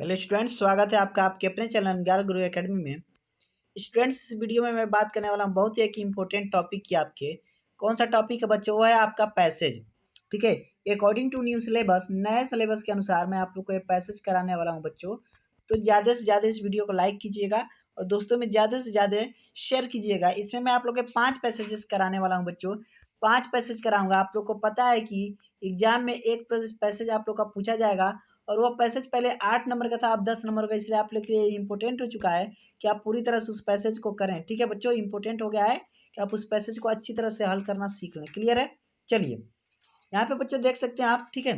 Hello students, स्वागत है आपका आपके अपने चैनल ज्ञान गुरु एकेडमी में। स्टूडेंट्स, इस वीडियो में मैं बात करने वाला हूँ बहुत ही एक इम्पोर्टेंट टॉपिक की। आपके कौन सा टॉपिक है बच्चों? वो है आपका पैसेज। ठीक है, अकॉर्डिंग टू न्यू सिलेबस, नए सिलेबस के अनुसार मैं आप लोग को ये पैसेज कराने वाला हूँ बच्चों। तो ज़्यादा से ज़्यादा इस वीडियो को लाइक कीजिएगा और दोस्तों में ज़्यादा से ज़्यादा शेयर कीजिएगा। इसमें मैं आप लोग के 5 पैसेजेस कराने वाला हूँ बच्चों। 5 पैसेज कराऊंगा। आप लोग को पता है कि एग्जाम में एक पैसेज आप लोग का पूछा जाएगा और वो पैसेज पहले 8 नंबर का था, अब 10 नंबर का। इसलिए आप लोग के लिए इम्पोर्टेंट हो चुका है कि आप पूरी तरह से उस पैसेज को करें। ठीक है बच्चों, इंपॉर्टेंट हो गया है कि आप उस पैसेज को अच्छी तरह से हल करना सीख लें। क्लियर है? चलिए, यहाँ पे बच्चों देख सकते हैं आप। ठीक है,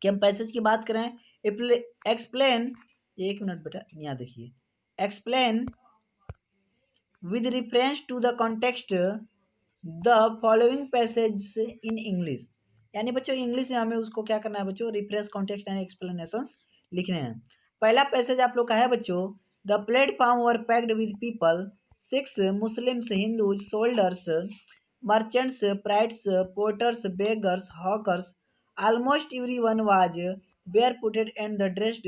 कि हम पैसेज की बात करें। एक्सप्लेन, एक मिनट बेटा, यहाँ देखिए। Explain with reference to the context the following passage in English. यानी बच्चों इंग्लिश में हमें उसको क्या करना है बच्चों? रिफ्रेश, कॉन्टेक्स्ट एंड एक्सप्लेनेशंस लिखने हैं। पहला पैसेज आप लोग का है बच्चों, the platform were packed with people, Sikhs Muslims, Hindus, soldiers, merchants, priests, porters, beggars, hawkers, almost everyone was barefooted and dressed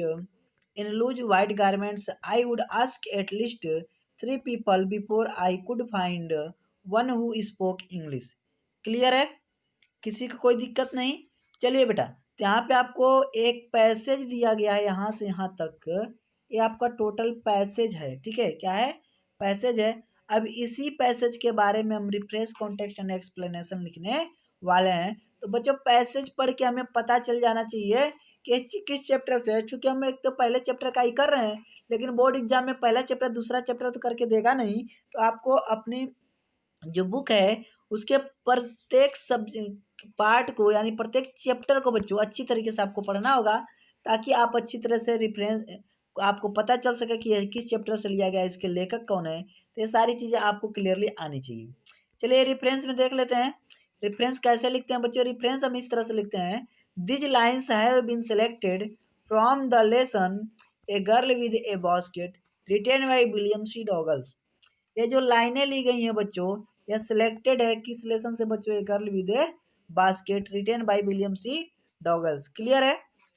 in loose white garments. I would ask at least three people before I could find one who spoke English. Clear है? किसी को कोई दिक्कत नहीं? चलिए बेटा, तो यहाँ पे आपको एक पैसेज दिया गया है यहाँ से यहाँ तक। ये आपका टोटल पैसेज है। ठीक है, क्या है? पैसेज है। अब इसी पैसेज के बारे में हम रिफ्रेश, कॉन्टेक्स्ट एंड एक्सप्लेनेशन लिखने वाले हैं। तो बच्चों पैसेज पढ़ के हमें पता चल जाना चाहिए कि किस चैप्टर से है। चूंकि हम एक तो पहले चैप्टर का ही कर रहे हैं, लेकिन बोर्ड एग्जाम में पहला चैप्टर दूसरा चैप्टर तो करके देगा नहीं। तो आपको अपनी जो बुक है उसके प्रत्येक सब्जेक्ट पार्ट को, यानी प्रत्येक चैप्टर को बच्चों अच्छी तरीके से आपको पढ़ना होगा, ताकि आप अच्छी तरह से रिफरेंस, आपको पता चल सके कि यह किस चैप्टर से लिया गया है, इसके लेखक कौन है। तो ये सारी चीज़ें आपको क्लियरली आनी चाहिए। चलिए रेफरेंस में देख लेते हैं। रेफरेंस कैसे लिखते हैं बच्चों? रेफरेंस हम इस तरह से लिखते हैं, these lines have been selected from the lesson a girl with a basket written by William C Douglas. ये जो लाइनें ली गई हैं बच्चों, यह सिलेक्टेड है किस लेसन से बच्चों? A girl with a basket written by William C Douglas. Clear है?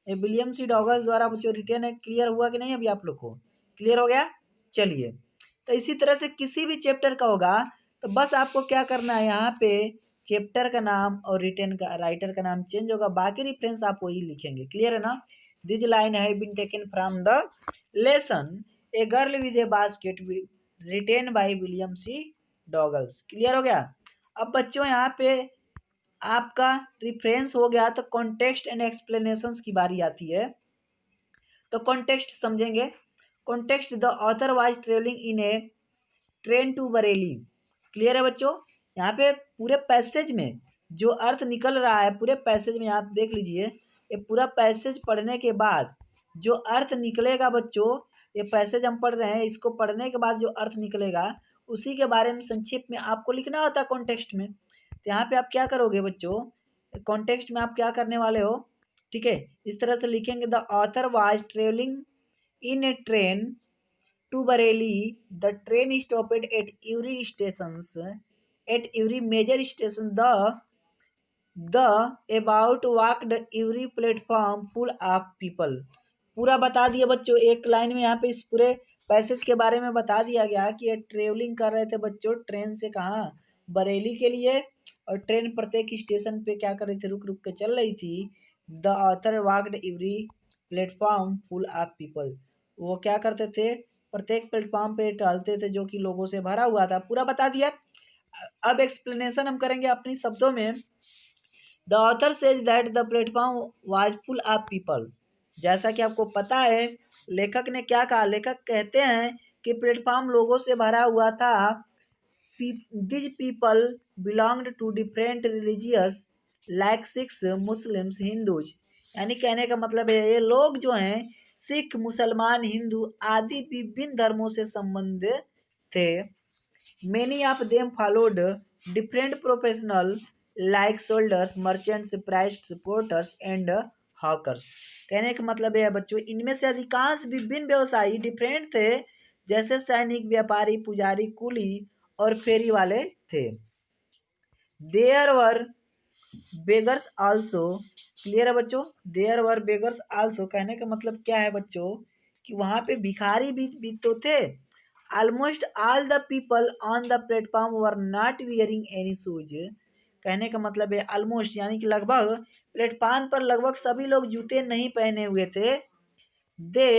ये विलियम सी डॉगल्स द्वारा बच्चों रिटेन है। क्लियर हुआ कि नहीं? अभी आप लोग को क्लियर हो गया? चलिए, तो इसी तरह से किसी भी चैप्टर का होगा तो बस आपको क्या करना है, यहाँ पे चैप्टर का नाम और रिटेन का, राइटर का नाम चेंज होगा, बाकी रिफरेंस आप वही लिखेंगे। क्लियर है ना? This line have been taken from the lesson a girl with a basket written by William C Douglas. Clear हो गया? अब बच्चों यहाँ पे आपका रिफरेंस हो गया, तो कॉन्टेक्स्ट एंड एक्सप्लेनेशंस की बारी आती है। तो कॉन्टेक्स्ट समझेंगे। Context, the author was travelling in a train to Bareilly. Clear है बच्चों? यहाँ पे पूरे पैसेज में जो अर्थ निकल रहा है, पूरे पैसेज में आप देख लीजिए। ये पूरा पैसेज पढ़ने के बाद जो अर्थ निकलेगा बच्चों, ये पैसेज हम पढ़ रहे हैं, इसको पढ़ने के बाद जो अर्थ निकलेगा उसी के बारे में संक्षेप में आपको लिखना होता है कॉन्टेक्स्ट में। तो यहाँ पे आप क्या करोगे बच्चों? कॉन्टेक्स्ट में आप क्या करने वाले हो? ठीक है, इस तरह से लिखेंगे, the author was travelling in a train to Bareilly. The train stopped at every stations, at every major station. The about walked every platform full of people. पूरा बता दिया बच्चों एक लाइन में। यहाँ पे इस पूरे पैसेज के बारे में बता दिया गया कि ये ट्रेवलिंग कर रहे थे बच्चों ट्रेन से, कहाँ? बरेली के लिए। और ट्रेन प्रत्येक स्टेशन पे क्या कर रही थी? रुक रुक के चल रही थी। The author walked every platform full of people. वो क्या करते थे? प्रत्येक प्लेटफॉर्म पे टहलते थे जो कि लोगों से भरा हुआ था। पूरा बता दिया। अब एक्सप्लेनेशन हम करेंगे अपनी शब्दों में। The author says that the platform was full of people. जैसा कि आपको पता है, लेखक ने क्या कहा? लेखक कहते हैं कि प्लेटफॉर्म लोगों से भरा हुआ था। These people belonged to different religious like Sikhs Muslims, Hindus. यानी कहने का मतलब है ये लोग जो हैं सिख, मुसलमान, हिंदू आदि विभिन्न धर्मों से संबंधित थे। Many of them followed different professional like shoulders, merchants, priest, porters and hawkers. कहने का मतलब यह है बच्चों, इनमें से अधिकांश विभिन्न व्यवसायी डिफरेंट थे, जैसे सैनिक, व्यापारी, पुजारी, कुली और फेरी वाले थे। There were beggars also. Clear है बच्चों। देयर वर बेगर्स आल्सो, कहने का मतलब क्या है बच्चों कि वहां पे भिखारी भी तो थे। Almost all the people on the platform were not wearing any shoes, कहने का मतलब है ऑलमोस्ट यानी कि लगभग, प्लेटफॉर्म पर लगभग सभी लोग जूते नहीं पहने हुए थे। दे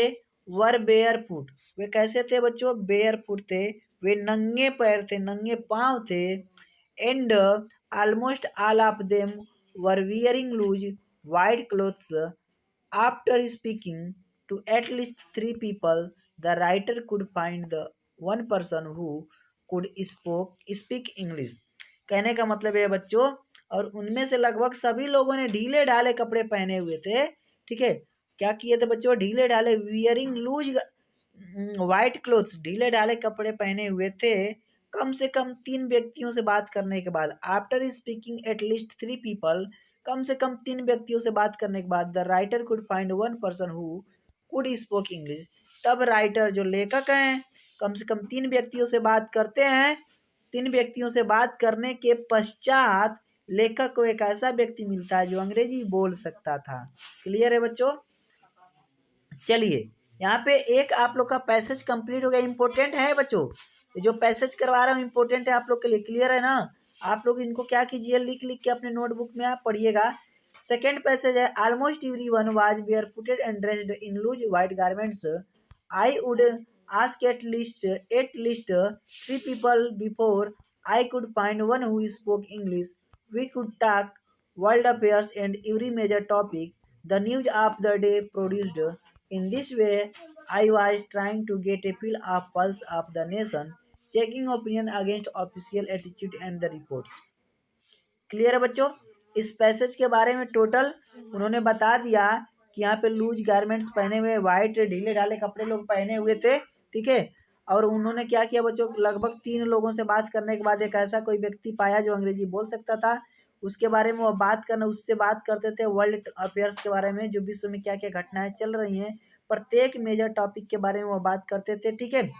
वर बेयर फुट, वे कैसे थे बच्चों, बेयर फुट थे, वे नंगे पैर थे, नंगे पांव थे। And almost all of them were wearing loose white clothes. After speaking to at least three people, the writer could find the one person who could speak English। कहने का मतलब है बच्चों, और उनमें से लगभग सभी लोगों ने ढीले ढाले कपड़े पहने हुए थे। ठीक है, क्या किए थे बच्चों, ढीले ढाले, वियरिंग लूज वाइट क्लोथ्स, ढीले ढाले कपड़े पहने हुए थे। कम से कम 3 व्यक्तियों से बात करने के बाद, after speaking at least 3 people, कम से कम 3 व्यक्तियों से बात करने के बाद, the writer could find one person who could spoke English, तब राइटर जो लेखक हैं कम से कम 3 व्यक्तियों से बात करते हैं। 3 व्यक्तियों से बात करने के पश्चात लेखक को एक ऐसा व्यक्ति मिलता है जो अंग्रेजी बोल सकता था। क्लियर है बच्चों। चलिए, यहाँ पे एक आप लोग का पैसेज कंप्लीट हो गया। इंपॉर्टेंट है बच्चों, जो पैसेज करवा रहा हूँ इंपॉर्टेंट है आप लोग के लिए। क्लियर है ना। आप लोग इनको क्या कीजिए, लिख लिख के अपने नोटबुक में आप पढ़िएगा। सेकेंड पैसेज है, almost every one was bare footed and dressed in loose white garments. I would ask at least 3 people before I could find one who spoke English. We could talk world affairs and every major topic the news of the day produced। In this way, I was trying to get a feel of pulse of the nation, checking opinion against official attitude and the reports। Clear है बच्चों। इस passage के बारे में total उन्होंने बता दिया कि यहाँ पे लूज गारमेंट्स पहने हुए, वाइट ढीले ढाले कपड़े लोग पहने हुए थे। ठीक है, और उन्होंने क्या किया बच्चों, लगभग 3 लोगों से बात करने के बाद एक ऐसा कोई व्यक्ति पाया जो अंग्रेजी बोल सकता था। उसके बारे में वो बात करना, उससे बात करते थे वर्ल्ड अफेयर्स के बारे में, जो विश्व में क्या क्या घटनाएं चल रही हैं, प्रत्येक मेजर टॉपिक के बारे में वो बात करते थे। ठीक है,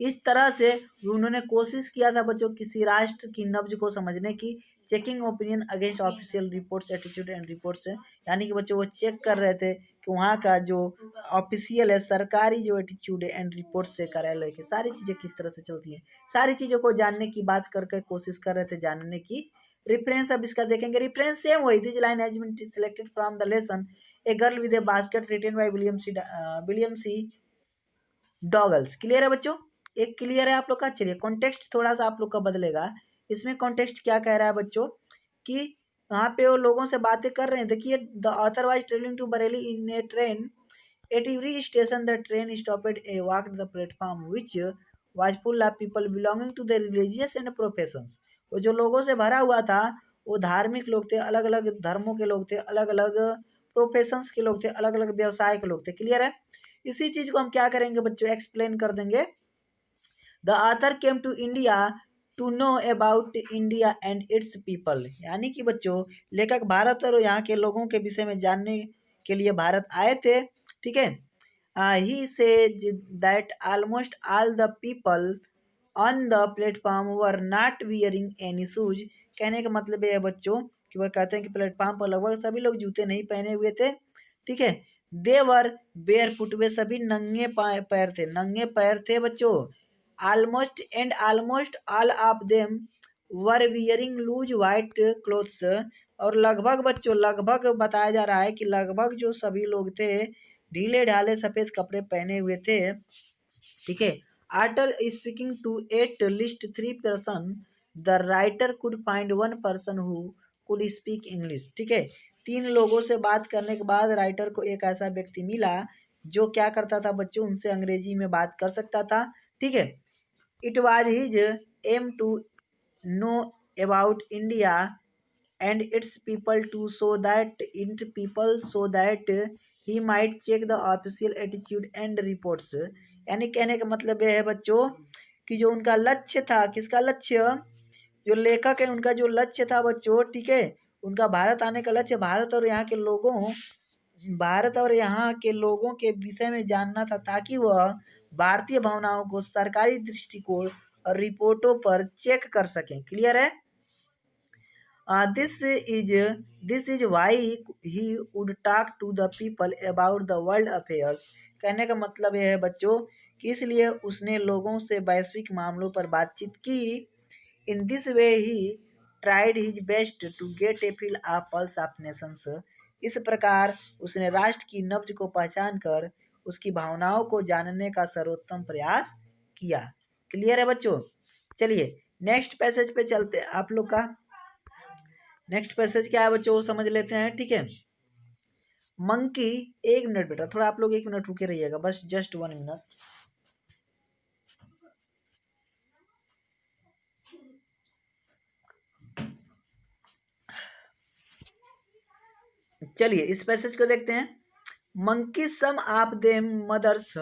इस तरह से उन्होंने कोशिश किया था बच्चों किसी राष्ट्र की नब्ज को समझने की, checking opinion against official reports attitude and reports है, यानी कि बच्चों वो चेक कर रहे थे कि वहाँ का जो ऑफिशियल है, सरकारी जो एटीट्यूड है एंड रिपोर्ट्स से, कार्यालय की सारी चीज़ें किस तरह से चलती हैं, सारी चीज़ों को जानने की बात करके कोशिश कर रहे थे जानने की। रिफरेंस अब इसका देखेंगे, रिफरेंस सेम वही, this line has been selected from the lesson a girl with a basket written by William C Douglas. Clear है बच्चों, एक क्लियर है आप लोग का। चलिए, कॉन्टेक्स्ट थोड़ा सा आप लोग का बदलेगा। इसमें कॉन्टेक्स्ट क्या कह रहा है बच्चों कि वहाँ पे वो लोगों से बातें कर रहे हैं। देखिए, the author was travelling to Bareilly in a train, at every station the train stopped a walked the platform which was full of people belonging to the religious and professions. वो जो लोगों से भरा हुआ था वो धार्मिक लोग थे, अलग अलग धर्मों के लोग थे, अलग अलग प्रोफेशंस के लोग थे, अलग अलग व्यवसाय के लोग थे। क्लियर है। इसी चीज को हम क्या करेंगे बच्चों, एक्सप्लेन कर देंगे। The author came to India to know about India and its people, यानी कि बच्चों लेखक भारत और यहाँ के लोगों के विषय में जानने के लिए भारत आए थे। ठीक है, he says that almost all the people on the platform were not wearing any shoes. कहने का मतलब ये है बच्चों कि वह कहते हैं कि प्लेटफॉर्म पर लगभग सभी लोग जूते नहीं पहने हुए थे। ठीक है, देवर बेयर फुट, वे सभी नंगे पैर थे, नंगे पैर थे बच्चों। Almost all of them were wearing loose white clothes, और लगभग बच्चों, लगभग बताया जा रहा है कि लगभग जो सभी लोग थे ढीले ढाले सफेद कपड़े पहने हुए थे। ठीक है, after speaking to at least 3 person, the writer could find one person who could speak English. ठीक है, 3 लोगों से बात करने के बाद राइटर को एक ऐसा व्यक्ति मिला जो क्या करता था बच्चों, उनसे अंग्रेजी में बात कर सकता था। ठीक है, it was his aim to know about India and its people to so that he might check the official attitude and reports। यानी कहने का मतलब यह है बच्चों कि जो उनका लक्ष्य था, किसका लक्ष्य, जो लेखक है उनका जो लक्ष्य था बच्चों, ठीक है, उनका भारत आने का लक्ष्य भारत और यहाँ के लोगों के विषय में जानना था, ताकि वह भारतीय भावनाओं को सरकारी दृष्टिकोण और रिपोर्टों पर चेक कर सकें। क्लियर है। This is why he would talk to the people about the world affairs. कहने का मतलब यह है बच्चों कि इसलिए उसने लोगों से वैश्विक मामलों पर बातचीत की. In this way he tried his best to get a feel of pulse of nations. इस प्रकार उसने राष्ट्र की नब्ज को पहचान कर उसकी भावनाओं को जानने का सर्वोत्तम प्रयास किया. क्लियर है बच्चों? चलिए नेक्स्ट पैसेज पे चलते हैं. आप लोग का नेक्स्ट पैसेज क्या है बच्चों वो समझ लेते हैं. ठीक है. मंकी. एक मिनट बेटा, थोड़ा आप लोग 1 मिनट रुके रहिएगा, बस जस्ट 1 मिनट. चलिए इस पैसेज को देखते हैं. Monkey some of them mothers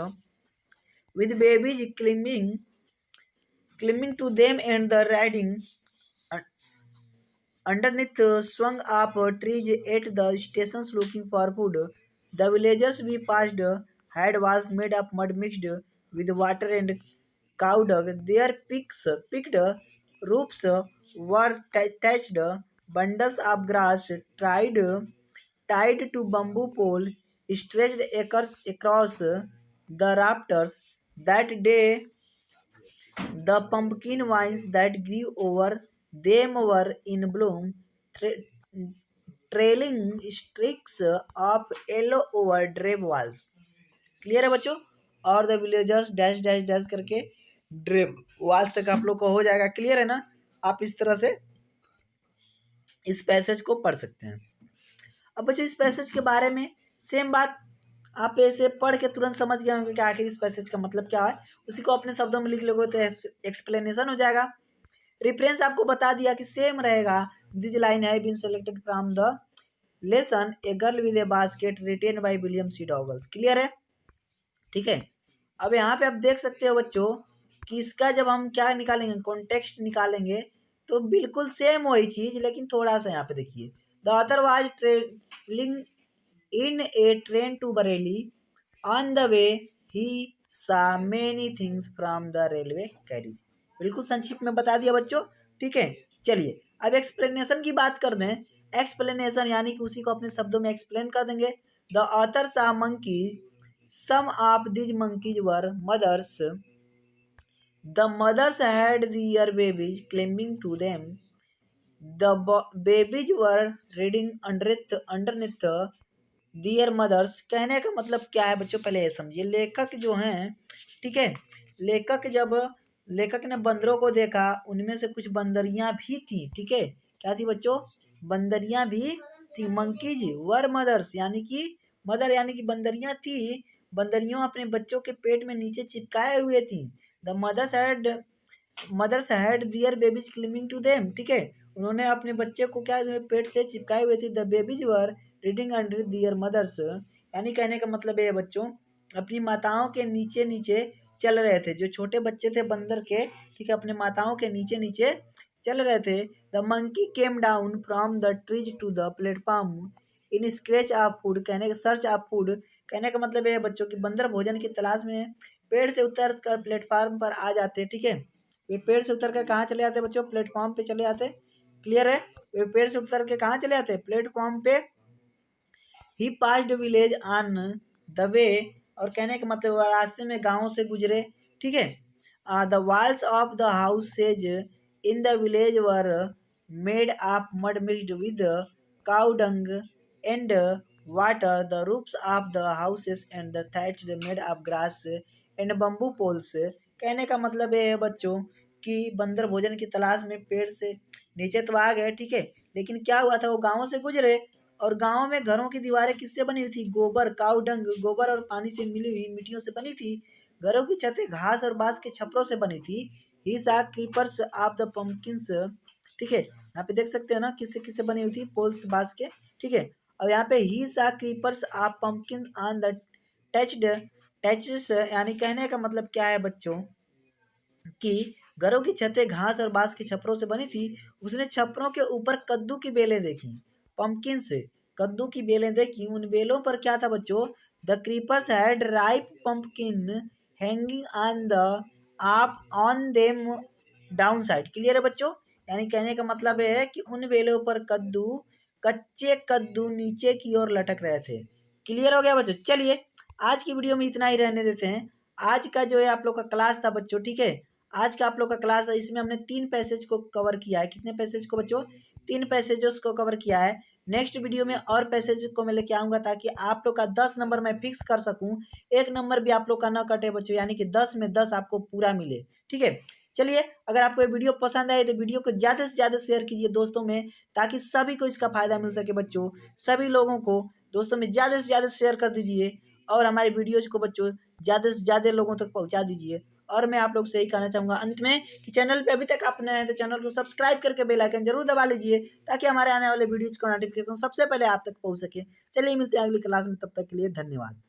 with babies climbing to them and the riding underneath swung up trees at the stations looking for food. The villagers we passed had was made of mud mixed with water and cow dung. Their picked roofs were thatched. Bundles of grass tied to bamboo pole stretched acres across the rafters. That day, the pumpkin vines that grew over them were in bloom, trailing streaks of yellow over ड्रेब walls. Clear है बच्चों? और the villagers dash dash dash करके ड्रेब walls तक आप लोग को हो जाएगा. क्लियर है ना? आप इस तरह से इस पैसेज को पढ़ सकते हैं. अब बच्चों इस पैसेज के बारे में सेम बात आप ऐसे पढ़ के तुरंत समझ गए होंगे कि आखिर इस पैसेज का मतलब क्या है. उसी को अपने शब्दों में लिख लोगे तो एक्सप्लेनेशन हो जाएगा. रेफरेंस आपको बता दिया कि सेम रहेगा. This line has been selected from the lesson a girl with a basket written by William C Douglas. Clear है? ठीक है. अब यहाँ पे आप देख सकते हो बच्चों कि इसका जब हम क्या निकालेंगे, कॉन्टेक्स्ट निकालेंगे, तो बिल्कुल सेम वही चीज, लेकिन थोड़ा सा यहाँ पे देखिए. The author was travelling in a train to Bareilly. On the way he saw many things from the railway carriage. बिल्कुल संक्षिप्त में बता दिया बच्चों. ठीक है. चलिए अब एक्सप्लेनेशन की बात कर दें. एक्सप्लेनेशन यानी कि उसी को अपने शब्दों में एक्सप्लेन कर देंगे. द ऑथर सा monkey. Some of these monkeys were mothers. The mothers had their babies climbing to them. The babies were reading underneath their mothers. कहने का मतलब क्या है बच्चों, पहले ये समझिए. लेखक जो हैं, ठीक है, लेखक ने बंदरों को देखा. उनमें से कुछ बंदरियां भी थी. ठीक है. क्या थी बच्चों? बंदरियां भी थी. मंकीज वर मदर्स यानी कि मदर यानी कि बंदरियां थी. बंदरियों अपने बच्चों के पेट में नीचे चिपकाए हुए थी. The mothers had their babies clinging to them. ठीक है. उन्होंने अपने बच्चे को क्या पेट से चिपकाए हुए थी. The babies were riding under their mothers. यानी कहने का मतलब है बच्चों अपनी माताओं के नीचे नीचे चल रहे थे. जो छोटे बच्चे थे बंदर के, ठीक है, अपने माताओं के नीचे नीचे चल रहे थे. The monkey came down from the trees to the platform in search of food. कहने का सर्च ऑफ फूड. कहने का मतलब है बच्चों की बंदर भोजन की तलाश में पेड़ से उतर कर प्लेटफॉर्म पर आ जाते. ठीक है. वे पेड़ से उतर कर कहाँ चले जाते बच्चों? प्लेटफॉर्म पे चले जाते. क्लियर है? वे पेड़ से उतर के कहाँ चले जाते? प्लेटफॉर्म पे. He passed village on the way. और कहने का मतलब रास्ते में गाँव से गुजरे. ठीक है. The walls of the houses in the village were made of mud mixed with cow dung and water. The roofs of the houses and the thatched made of grass and bamboo poles. कहने का मतलब ये है बच्चों कि बंदर भोजन की तलाश में पेड़ से नीचे तो आ गए. ठीक है. लेकिन क्या हुआ था, वो गाँव से गुजरे और गाँव में घरों की दीवारें किससे बनी हुई थी? गोबर, काऊ डंग, गोबर और पानी से मिली हुई मिट्टियों से बनी थी. घरों की छतें घास और बांस के छपरों से बनी थी. ही सा क्रीपर्स ऑफ द पंपकिंस. ठीक है. यहाँ पे देख सकते हैं ना किससे किससे बनी हुई थी? पोल्स, बांस के. ठीक है. अब यहाँ पे ही सा creepers of pumpkin on the touches. यानी कहने का मतलब क्या है बच्चों कि घरों की छतें घास और बांस के छपरों से बनी थी. उसने छपरों के ऊपर कद्दू की बेलें देखी. पंपकिन से कद्दू की बेलें देखी. उन बेलों पर क्या था बच्चों? The creepers had ripe pumpkin hanging on the on them down side. Clear है बच्चों? यानी कहने का मतलब ये है कि उन बेलों पर कच्चे कद्दू नीचे की ओर लटक रहे थे। क्लियर हो गया बच्चों? चलिए आज की वीडियो में इतना ही रहने देते हैं। आज का जो है आप लोग का क्लास था बच्चों, ठीक है, आज का आप लोग का क्लास है, इसमें हमने 3 पैसेज को कवर किया है। कितने पैसेज को बच्चों? 3 पैसेजेस को कवर किया है। नेक्स्ट वीडियो में और पैसेज को मैं लेके आऊँगा ताकि आप लोग का 10 नंबर मैं फिक्स कर सकूँ। 1 नंबर भी आप लोग का ना कटे बच्चों, यानी कि 10 में 10 आपको पूरा मिले, ठीक है। चलिए अगर आपको ये वीडियो पसंद आए तो वीडियो को ज़्यादा से ज़्यादा शेयर कीजिए दोस्तों में, ताकि सभी को इसका फ़ायदा मिल सके बच्चों। सभी लोगों को दोस्तों में ज़्यादा से ज़्यादा शेयर कर दीजिए और हमारे वीडियोज़ को बच्चों ज़्यादा से ज़्यादा लोगों तक पहुँचा दीजिए। और मैं आप लोग से यही कहना चाहूँगा अंत में कि चैनल पे अभी तक आप नए हैं तो चैनल को सब्सक्राइब करके बेल आइकन जरूर दबा लीजिए, ताकि हमारे आने वाले वीडियोज़ का नोटिफिकेशन सबसे पहले आप तक पहुँच सके। चलिए मिलते हैं अगली क्लास में, तब तक के लिए धन्यवाद।